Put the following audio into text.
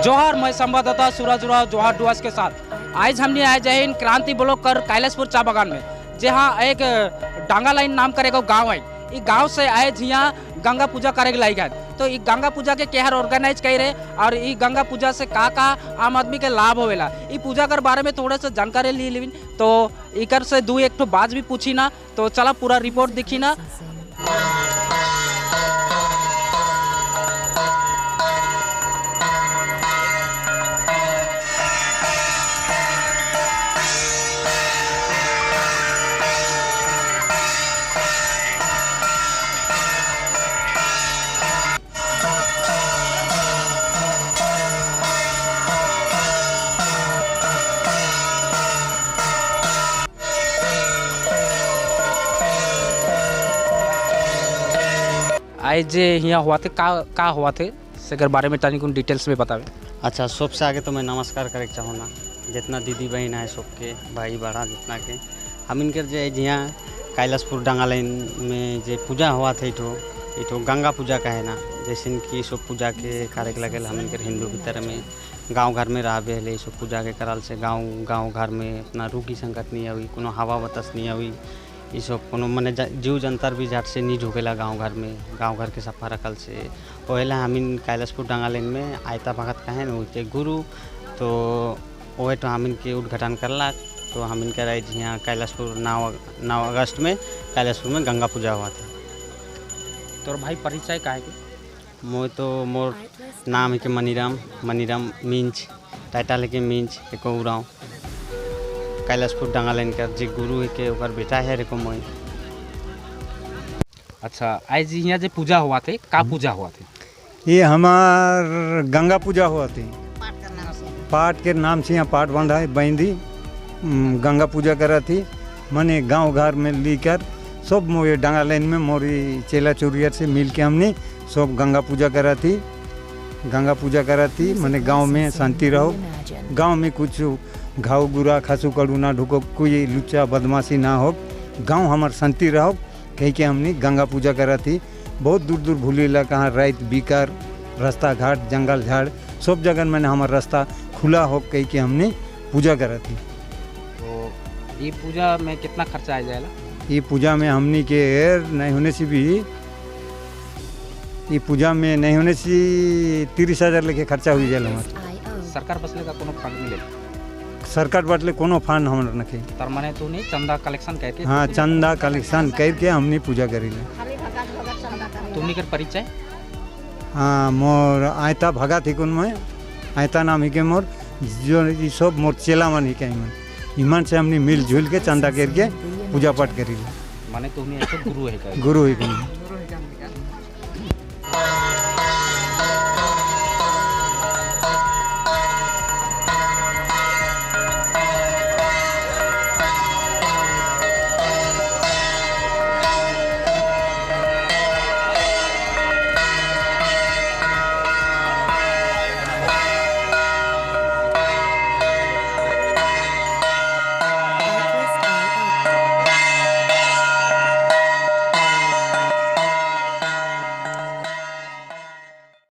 जोहार, मैं संवाददाता सूरज उरांव जोहार डुआस के साथ। आज हमने आए जय हिंद क्रांति ब्लॉक कर कैलाशपुर चा बागान में, जहाँ एक डांगा लाइन नाम करे गाँव है। इस गाँव से आए यहाँ गंगा पूजा करे लाई गए। तो इस गंगा पूजा के केहर ऑर्गेनाइज कर रहे और इस गंगा पूजा से का आम आदमी के लाभ होवेला, इस पूजा कर बारे में थोड़ा सा जानकारी ली लेविन। तो इकर से दू एक तो बात भी पूछी ना, तो चला पूरा रिपोर्ट दिखी ना। आज जे यहाँ हुआ थे का हुआ थे सेकर बारे में तनिक डिटेल्स में बतावे। अच्छा, सबसे आगे तो मैं नमस्कार करे चाहूँ ना, जितना दीदी बहन है सबके, भाई बड़ा जितना के हम इनकर जे यहाँ कैलाशपुर डांगा लाइन में जे पूजा हुआ था इठो गंगा पूजा का है ना, जैसे कि सब पूजा के कार्य लगे हम इनकर हिंदू भीतर में गांव घर में रहे सब पूजा के कराल से गांव घर में अपना रोगी संकट नहीं हुई, कोनो हवा बतस नहीं हुई, ये सब कोनो मने जीव जंतर भी झट से नहीं ढुकेला गांव घर में, गांव घर के सफा रखल से ओहेला हम इन कैलाशपुर डांगा लाइन में आयता भगत का है ना गुरु, तो वही तो हम इनके उद्घाटन करला। तो हम इनके राइज यहाँ कैलाशपुर 9 अगस्त में कैलाशपुर में गंगा पूजा हुआ था। तो भाई परिचय का है? मोर नाम है कि मनीराम मींच, टाइटल है कि मींच एक उरांव, कैलाशपुर डांगा लाइन का जी गुरु है के ऊपर बेटा है रेको मोई। अच्छा, आज यहाँ जो पूजा हुआ थे का पूजा हुआ थे? ये हमार गंगा पूजा हुआ थी, पाठ के नाम से यहाँ पाठ बांधा है, बंदी गंगा पूजा करा थी। मैंने गांव घर में लेकर सब मोए डांगा लाइन में मोरी चेला चोरियर से मिल के हमने सब गंगा पूजा करा थी। मैंने गांव में शांति रहो, गांव में कुछ घाव गुरा खासू कड़ू ना ढुको, कोई लुच्चा बदमाशी ना हो, गांव हमार शांति रहो कह के हमने गंगा पूजा करा थी। बहुत दूर दूर भूलेला कहाँ रात बीकर रास्ता घाट जंगल झाड़ सब जगह मैंने हमारा रास्ता खुला हो कह के हमने पूजा करा थी। तो ये पूजा में कितना खर्चा आ जाएगा? ये पूजा में हमने के नहीं होने से भी ये पूजा में नहीं होने से 30,000 लेके खर्चा हो जाएगा हमारा। सरकार बसले का कोनो फंड मिले? सरकार बटले कोनो फंड हमारा नखे, तर माने तो नहीं चंदा कलेक्शन करके? हाँ, चंदा कलेक्शन करके हमने पूजा करी ले। तुमने कर परिचय? हाँ, मोर आयता भगा थी कौन मैं आयता नाम ही के मोर, जो ये सब मोर चेला मन ही के ईमान से हमने मिलजुल के चंदा करके पूजा पाठ करी ले। माने तुम्हें गुरु है? गुरु ही कौन।